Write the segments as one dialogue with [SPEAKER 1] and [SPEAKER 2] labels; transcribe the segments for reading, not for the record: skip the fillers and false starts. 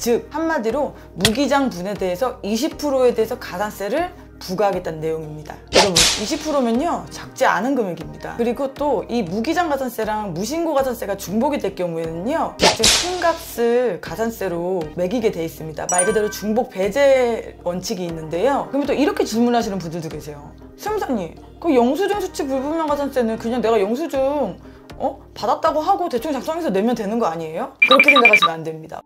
[SPEAKER 1] 즉 한마디로 무기장 분에 대해서 20%에 대해서 가산세를 부과하겠다는 내용입니다. 여러분 20%면요 작지 않은 금액입니다. 그리고 또 이 무기장 가산세랑 무신고 가산세가 중복이 될 경우에는요 즉 큰 값을 가산세로 매기게 돼 있습니다. 말 그대로 중복 배제 원칙이 있는데요. 그러면 또 이렇게 질문하시는 분들도 계세요. 세무사님 그 영수증 수취 불분명 가산세는 그냥 내가 영수증 받았다고 하고 대충 작성해서 내면 되는 거 아니에요? 그렇게 생각하시면 안 됩니다.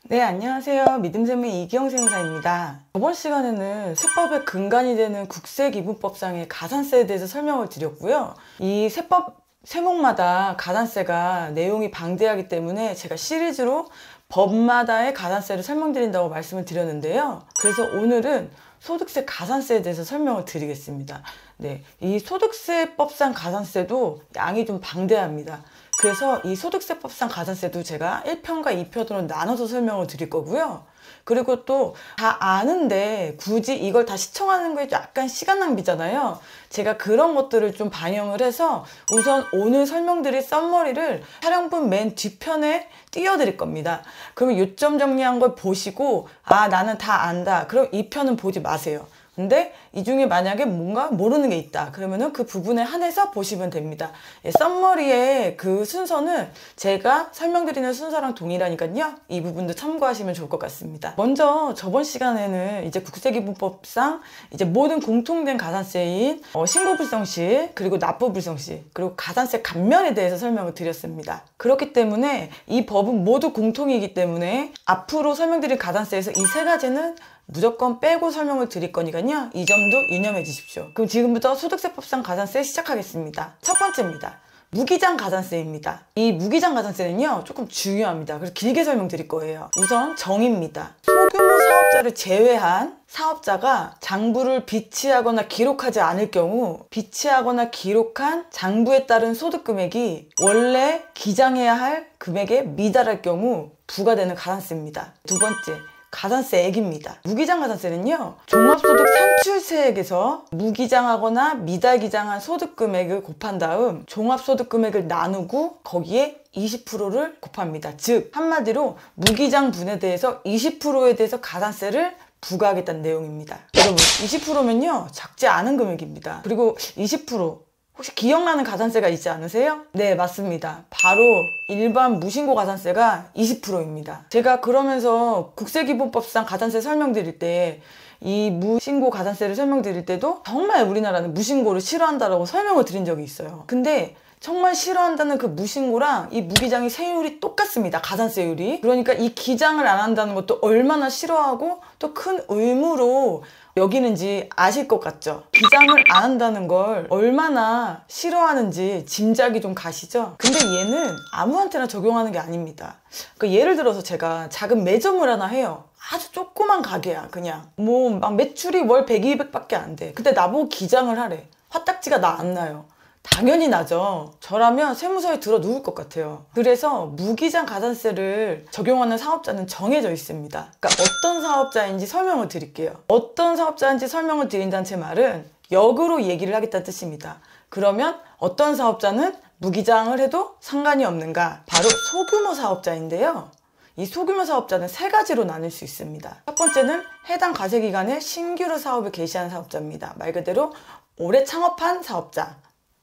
[SPEAKER 1] 네, 안녕하세요. 믿음세무의 이기영 세무사입니다. 저번 시간에는 세법의 근간이 되는 국세기본법상의 가산세에 대해서 설명을 드렸고요. 이 세법 세목마다 가산세가 내용이 방대하기 때문에 제가 시리즈로 법마다의 가산세를 설명드린다고 말씀을 드렸는데요. 그래서 오늘은 소득세 가산세에 대해서 설명을 드리겠습니다. 네, 이 소득세법상 가산세도 양이 좀 방대합니다. 그래서 이 소득세법상 가산세도 제가 1편과 2편으로 나눠서 설명을 드릴 거고요. 그리고 또 다 아는데 굳이 이걸 다 시청하는 게 약간 시간 낭비잖아요. 제가 그런 것들을 좀 반영을 해서 우선 오늘 설명드릴 썸머리를 촬영분 맨 뒤편에 띄워드릴 겁니다. 그러면 요점 정리한 걸 보시고 아 나는 다 안다. 그럼 이 편은 보지 마세요. 근데 이 중에 만약에 뭔가 모르는 게 있다 그러면은 그 부분에 한해서 보시면 됩니다. 예, 썸머리의 그 순서는 제가 설명드리는 순서랑 동일하니까요. 이 부분도 참고하시면 좋을 것 같습니다. 먼저 저번 시간에는 이제 국세기본법상 이제 모든 공통된 가산세인 신고불성시 그리고 납부불성시 그리고 가산세 감면에 대해서 설명을 드렸습니다. 그렇기 때문에 이 법은 모두 공통이기 때문에 앞으로 설명드릴 가산세에서 이 세 가지는 무조건 빼고 설명을 드릴 거니까요. 이 점도 유념해 주십시오. 그럼 지금부터 소득세법상 가산세 시작하겠습니다. 첫 번째입니다. 무기장 가산세입니다. 이 무기장 가산세는요 조금 중요합니다. 그래서 길게 설명드릴 거예요. 우선 정의입니다. 소규모 사업자를 제외한 사업자가 장부를 비치하거나 기록하지 않을 경우 비치하거나 기록한 장부에 따른 소득금액이 원래 기장해야 할 금액에 미달할 경우 부과되는 가산세입니다. 두 번째, 가산세액입니다. 무기장 가산세는요 종합소득 산출세액에서 무기장하거나 미달기장한 소득금액을 곱한 다음 종합소득금액을 나누고 거기에 20%를 곱합니다. 즉 한마디로 무기장 분에 대해서 20%에 대해서 가산세를 부과하겠다는 내용입니다. 여러분 20%면요 작지 않은 금액입니다. 그리고 20% 혹시 기억나는 가산세가 있지 않으세요? 네, 맞습니다. 바로 일반 무신고 가산세가 20%입니다. 제가 그러면서 국세기본법상 가산세 설명드릴 때 이 무신고 가산세를 설명드릴 때도 정말 우리나라는 무신고를 싫어한다라고 설명을 드린 적이 있어요. 근데 정말 싫어한다는 그 무신고랑 이 무기장의 세율이 똑같습니다. 가산세율이. 그러니까 이 기장을 안 한다는 것도 얼마나 싫어하고 또 큰 의무로 여기는지 아실 것 같죠? 기장을 안 한다는 걸 얼마나 싫어하는지 짐작이 좀 가시죠? 근데 얘는 아무한테나 적용하는 게 아닙니다. 그러니까 예를 들어서 제가 작은 매점을 하나 해요. 아주 조그만 가게야 그냥. 뭐 막 매출이 월 100, 200밖에 안 돼. 근데 나보고 기장을 하래. 화딱지가 나 안 나요. 당연히 나죠. 저라면 세무서에 들어 누울 것 같아요. 그래서 무기장 가산세를 적용하는 사업자는 정해져 있습니다. 그러니까 어떤 사업자인지 설명을 드릴게요. 어떤 사업자인지 설명을 드린다는 제 말은 역으로 얘기를 하겠다는 뜻입니다. 그러면 어떤 사업자는 무기장을 해도 상관이 없는가? 바로 소규모 사업자인데요. 이 소규모 사업자는 세 가지로 나눌 수 있습니다. 첫 번째는 해당 과세기간에 신규로 사업을 개시한 사업자입니다. 말 그대로 올해 창업한 사업자.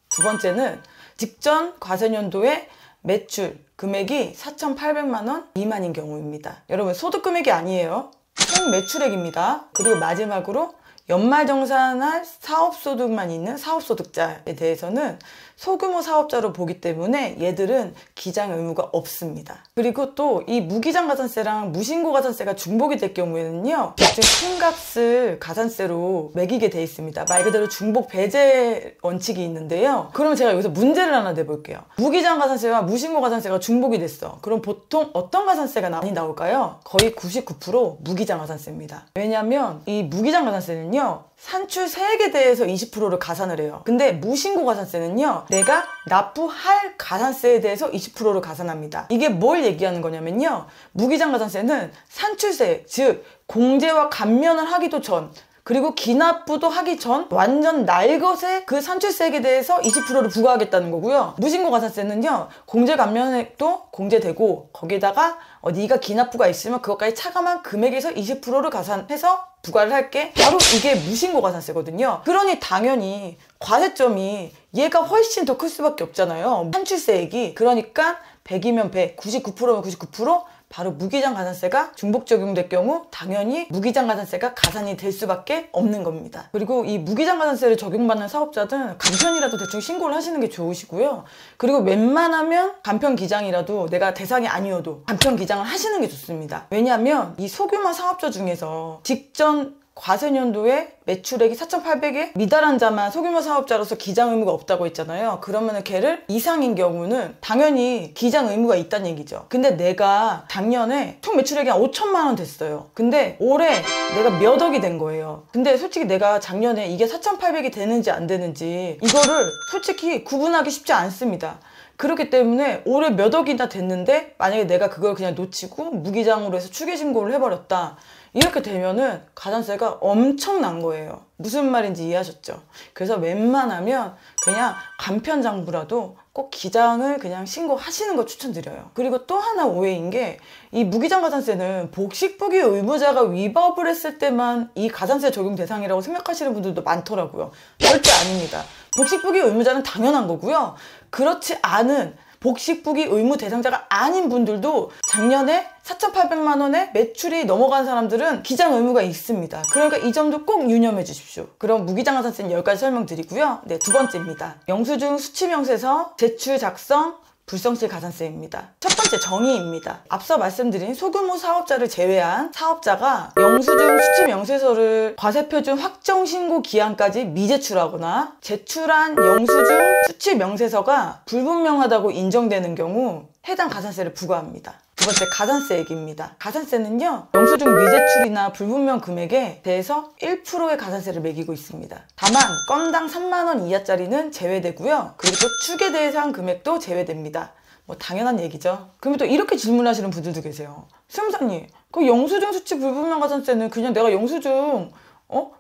[SPEAKER 1] 두 번째는 직전 과세년도에 매출 금액이 4,800만 원 미만인 경우입니다. 여러분 소득금액이 아니에요. 총 매출액입니다. 그리고 마지막으로 연말정산할 사업소득만 있는 사업소득자에 대해서는 소규모 사업자로 보기 때문에 얘들은 기장 의무가 없습니다. 그리고 또 이 무기장 가산세랑 무신고 가산세가 중복이 될 경우에는요 즉 큰 값을 가산세로 매기게 돼 있습니다. 말 그대로 중복 배제 원칙이 있는데요. 그럼 제가 여기서 문제를 하나 내볼게요. 무기장 가산세와 무신고 가산세가 중복이 됐어. 그럼 보통 어떤 가산세가 많이 나올까요? 거의 99% 무기장 가산세입니다. 왜냐하면 이 무기장 가산세는요 산출세액에 대해서 20%를 가산을 해요. 근데 무신고 가산세는요 내가 납부할 가산세에 대해서 20%를 가산합니다. 이게 뭘 얘기하는 거냐면요 무기장 가산세는 산출세액 즉 공제와 감면을 하기도 전 그리고 기납부도 하기 전 완전 날것의 그 산출세액에 대해서 20%를 부과하겠다는 거고요. 무신고 가산세는요, 공제 감면액도 공제되고 거기에다가 네가 기납부가 있으면 그것까지 차감한 금액에서 20%를 가산해서 부과를 할게. 바로 이게 무신고 가산세거든요. 그러니 당연히 과세점이 얘가 훨씬 더 클 수밖에 없잖아요. 산출세액이. 그러니까 100이면 100, 99%면 99%, 바로 무기장 가산세가 중복 적용될 경우 당연히 무기장 가산세가 가산이 될 수밖에 없는 겁니다. 그리고 이 무기장 가산세를 적용받는 사업자들은 간편이라도 대충 신고를 하시는 게 좋으시고요. 그리고 웬만하면 간편 기장이라도 내가 대상이 아니어도 간편 기장을 하시는 게 좋습니다. 왜냐하면 이 소규모 사업자 중에서 직전 과세년도에 매출액이 4,800에 미달한 자만 소규모 사업자로서 기장 의무가 없다고 했잖아요. 그러면은 걔를 이상인 경우는 당연히 기장 의무가 있다는 얘기죠. 근데 내가 작년에 총 매출액이 한 5천만 원 됐어요. 근데 올해 내가 몇 억이 된 거예요. 근데 솔직히 내가 작년에 이게 4,800이 되는지 안 되는지 이거를 솔직히 구분하기 쉽지 않습니다. 그렇기 때문에 올해 몇 억이나 됐는데 만약에 내가 그걸 그냥 놓치고 무기장으로 해서 추계 신고를 해버렸다. 이렇게 되면은 가산세가 엄청난 거예요. 무슨 말인지 이해하셨죠? 그래서 웬만하면 그냥 간편장부라도 꼭 기장을 그냥 신고하시는 거 추천드려요. 그리고 또 하나 오해인 게 이 무기장 가산세는 복식부기 의무자가 위법을 했을 때만 이 가산세 적용 대상이라고 생각하시는 분들도 많더라고요. 절대 아닙니다. 복식부기 의무자는 당연한 거고요. 그렇지 않은 복식부기 의무 대상자가 아닌 분들도 작년에 4,800만 원의 매출이 넘어간 사람들은 기장 의무가 있습니다. 그러니까 이 점도 꼭 유념해 주십시오. 그럼 무기장 가산세는 여기까지 설명드리고요. 네, 두 번째입니다. 영수증 수치명세서 제출 작성 불성실 가산세입니다. 첫 번째 정의입니다. 앞서 말씀드린 소규모 사업자를 제외한 사업자가 영수증 수치명세서를 과세표준 확정신고 기한까지 미제출하거나 제출한 영수증 수치명세서가 불분명하다고 인정되는 경우 해당 가산세를 부과합니다. 두 번째 가산세액입니다. 가산세는요, 영수증 미제출이나 불분명 금액에 대해서 1%의 가산세를 매기고 있습니다. 다만 건당 3만 원 이하짜리는 제외되고요. 그리고 또 추계 대상 금액도 제외됩니다. 뭐 당연한 얘기죠. 그러면 또 이렇게 질문하시는 분들도 계세요. 수험사님, 그 영수증 수치 불분명 가산세는 그냥 내가 영수증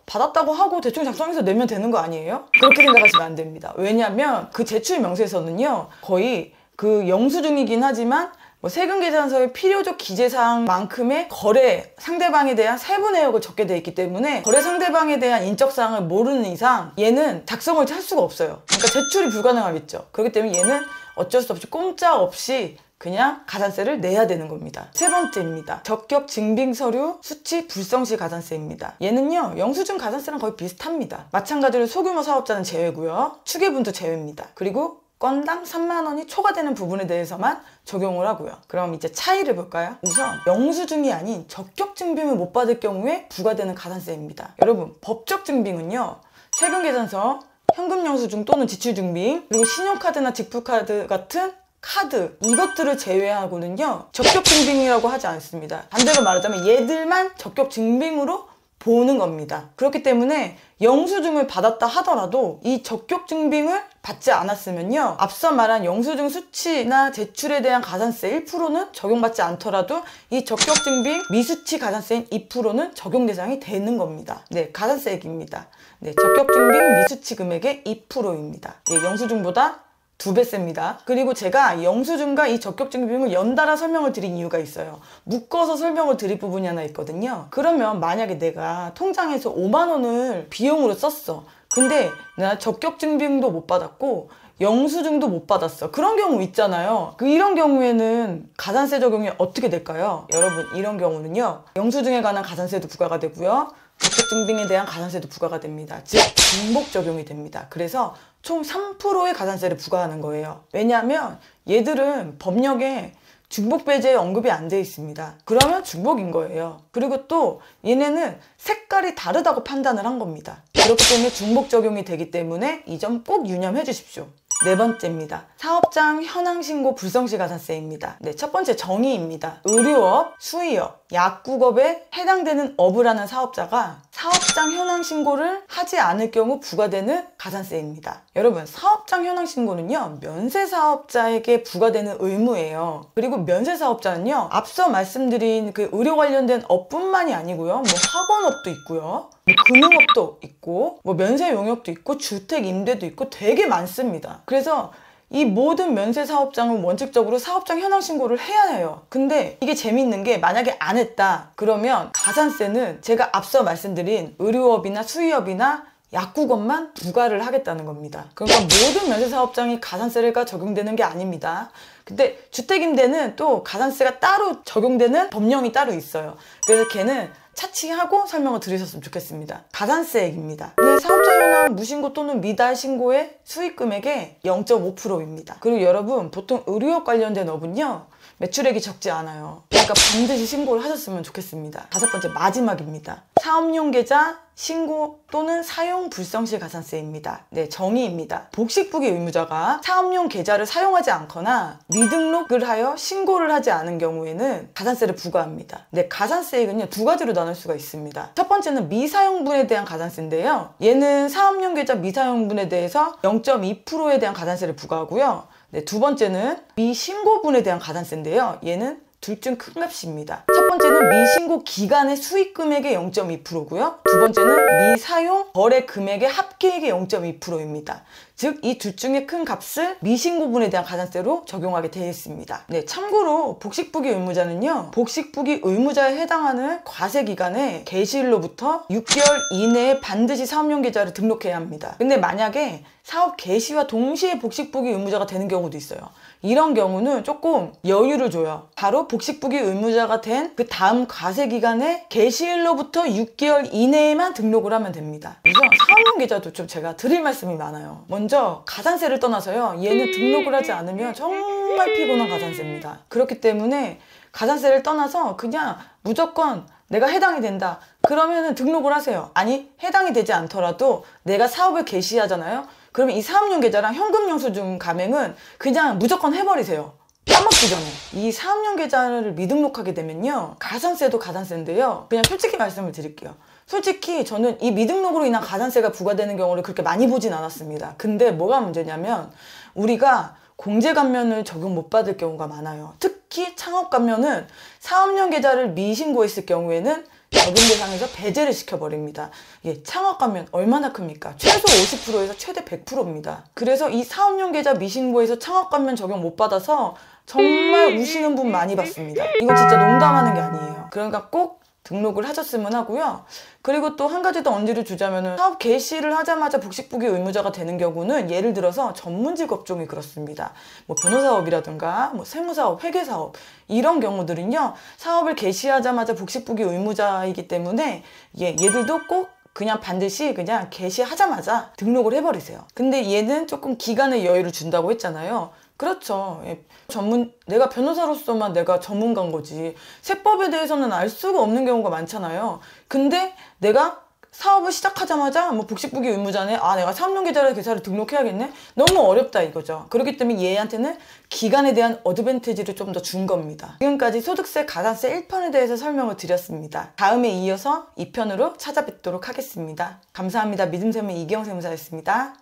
[SPEAKER 1] 받았다고 하고 대충 작성해서 내면 되는 거 아니에요? 그렇게 생각하시면 안 됩니다. 왜냐하면 그 제출 명세서는요, 거의 그 영수증이긴 하지만 세금계산서의 필요적 기재사항만큼의 거래 상대방에 대한 세부 내역을 적게 돼 있기 때문에 거래 상대방에 대한 인적사항을 모르는 이상 얘는 작성을 할 수가 없어요. 그러니까 제출이 불가능하겠죠. 그렇기 때문에 얘는 어쩔 수 없이 꼼짝없이 그냥 가산세를 내야 되는 겁니다. 세 번째입니다. 적격 증빙서류 수치 불성실 가산세입니다. 얘는요, 영수증 가산세랑 거의 비슷합니다. 마찬가지로 소규모 사업자는 제외고요. 추계분도 제외입니다. 그리고 건당 3만 원이 초과되는 부분에 대해서만 적용을 하고요. 그럼 이제 차이를 볼까요? 우선 영수증이 아닌 적격 증빙을 못 받을 경우에 부과되는 가산세입니다. 여러분, 법적 증빙은요, 세금계산서, 현금영수증 또는 지출증빙, 그리고 신용카드나 직불카드 같은 카드, 이것들을 제외하고는요, 적격 증빙이라고 하지 않습니다. 반대로 말하자면 얘들만 적격 증빙으로 보는 겁니다. 그렇기 때문에 영수증을 받았다 하더라도 이 적격 증빙을 받지 않았으면요, 앞서 말한 영수증 수치나 제출에 대한 가산세 1%는 적용받지 않더라도 이 적격 증빙 미수치 가산세인 2%는 적용 대상이 되는 겁니다. 네, 가산세액입니다. 네, 적격 증빙 미수치 금액의 2%입니다. 예, 영수증보다 2배 셉니다. 그리고 제가 영수증과 이 적격증빙을 연달아 설명을 드린 이유가 있어요. 묶어서 설명을 드릴 부분이 하나 있거든요. 그러면 만약에 내가 통장에서 5만 원을 비용으로 썼어. 근데 내가 적격증빙도 못 받았고 영수증도 못 받았어. 그런 경우 있잖아요. 이런 경우에는 가산세 적용이 어떻게 될까요? 여러분, 이런 경우는요, 영수증에 관한 가산세도 부과가 되고요, 적격증빙에 대한 가산세도 부과가 됩니다. 즉 중복 적용이 됩니다. 그래서 총 3%의 가산세를 부과하는 거예요. 왜냐하면 얘들은 법령에 중복 배제에 언급이 안 돼 있습니다. 그러면 중복인 거예요. 그리고 또 얘네는 색깔이 다르다고 판단을 한 겁니다. 그렇기 때문에 중복 적용이 되기 때문에 이 점 꼭 유념해 주십시오. 네 번째입니다. 사업장 현황신고 불성실 가산세입니다. 네, 첫 번째 정의입니다. 의료업, 수의업, 약국업에 해당되는 업을 하는 사업자가 사업장 현황신고를 하지 않을 경우 부과되는 가산세입니다. 여러분, 사업장 현황신고는요, 면세사업자에게 부과되는 의무예요. 그리고 면세사업자는요, 앞서 말씀드린 그 의료 관련된 업뿐만이 아니고요, 학원업도 있고요, 뭐 금융업도 있고 뭐 면세 용역도 있고 주택 임대도 있고 되게 많습니다. 그래서 이 모든 면세 사업장은 원칙적으로 사업장 현황 신고를 해야 해요. 근데 이게 재밌는 게 만약에 안 했다 그러면 가산세는 제가 앞서 말씀드린 의료업이나 수의업이나 약국업만 부과를 하겠다는 겁니다. 그러니까 모든 면세 사업장이 가산세가 적용되는 게 아닙니다. 근데 주택임대는 또 가산세가 따로 적용되는 법령이 따로 있어요. 그래서 걔는 차치하고 설명을 들으셨으면 좋겠습니다. 가산세액입니다. 사업자 현황 무신고 또는 미달 신고의 수익금액의 0.5%입니다. 그리고 여러분 보통 의료업 관련된 업은요 매출액이 적지 않아요. 그러니까 반드시 신고를 하셨으면 좋겠습니다. 5번째 마지막입니다. 사업용 계좌 신고 또는 사용 불성실 가산세입니다. 네, 정의입니다. 복식부기 의무자가 사업용 계좌를 사용하지 않거나 미등록을 하여 신고를 하지 않은 경우에는 가산세를 부과합니다. 네, 가산세액은요 2가지로 나눌 수가 있습니다. 첫 번째는 미사용분에 대한 가산세인데요. 얘는 사업용 계좌 미사용분에 대해서 0.2%에 대한 가산세를 부과하고요. 네, 두 번째는 미신고분에 대한 가산세인데요. 얘는 둘 중 큰 값입니다. 첫 번째는 미신고 기간의 수익금액의 0.2%고요. 두 번째는 미사용 거래 금액의 합계액의 0.2%입니다. 즉, 이 둘 중에 큰 값을 미신고분에 대한 가산세로 적용하게 되어 있습니다. 네, 참고로 복식부기 의무자는요, 복식부기 의무자에 해당하는 과세기간에 개시일로부터 6개월 이내에 반드시 사업용 계좌를 등록해야 합니다. 근데 만약에 사업 개시와 동시에 복식부기 의무자가 되는 경우도 있어요. 이런 경우는 조금 여유를 줘요. 바로 복식부기 의무자가 된 그 다음 과세기간에 개시일로부터 6개월 이내에만 등록을 하면 됩니다. 우선 사업용 계좌도 좀 제가 드릴 말씀이 많아요. 먼저 가산세를 떠나서요, 얘는 등록을 하지 않으면 정말 피곤한 가산세입니다. 그렇기 때문에 가산세를 떠나서 그냥 무조건 내가 해당이 된다 그러면은 등록을 하세요. 아니, 해당이 되지 않더라도 내가 사업을 개시하잖아요. 그러면 이 사업용 계좌랑 현금 영수증 가맹은 그냥 무조건 해버리세요. 까먹기 전에. 이 사업용 계좌를 미등록하게 되면요, 가산세도 가산세인데요, 그냥 솔직히 말씀을 드릴게요. 솔직히 저는 이 미등록으로 인한 가산세가 부과되는 경우를 그렇게 많이 보진 않았습니다. 근데 뭐가 문제냐면 우리가 공제감면을 적용 못 받을 경우가 많아요. 특히 창업감면은 사업용 계좌를 미신고했을 경우에는 적용 대상에서 배제를 시켜버립니다. 예, 창업감면 얼마나 큽니까? 최소 50%에서 최대 100%입니다. 그래서 이 사업용 계좌 미신고에서 창업감면 적용 못 받아서 정말 우시는 분 많이 봤습니다. 이거 진짜 농담하는 게 아니에요. 그러니까 꼭 등록을 하셨으면 하고요. 그리고 또 한 가지 더 언지를 주자면은 사업 개시를 하자마자 복식부기 의무자가 되는 경우는 예를 들어서 전문직 업종이 그렇습니다. 뭐 변호사업이라든가 뭐 세무사업, 회계사업 이런 경우들은요, 사업을 개시하자마자 복식부기 의무자이기 때문에 얘들도 꼭 그냥 반드시 그냥 개시하자마자 등록을 해버리세요. 근데 얘는 조금 기간의 여유를 준다고 했잖아요. 그렇죠. 내가 변호사로서만 내가 전문가인 거지. 세법에 대해서는 알 수가 없는 경우가 많잖아요. 근데 내가 사업을 시작하자마자 뭐 복식부기 의무자네, 내가 사업용 계좌를 등록해야겠네? 너무 어렵다 이거죠. 그렇기 때문에 얘한테는 기간에 대한 어드밴티지를 좀 더 준 겁니다. 지금까지 소득세 가산세 1편에 대해서 설명을 드렸습니다. 다음에 이어서 2편으로 찾아뵙도록 하겠습니다. 감사합니다. 믿음세무 이기영 세무사였습니다.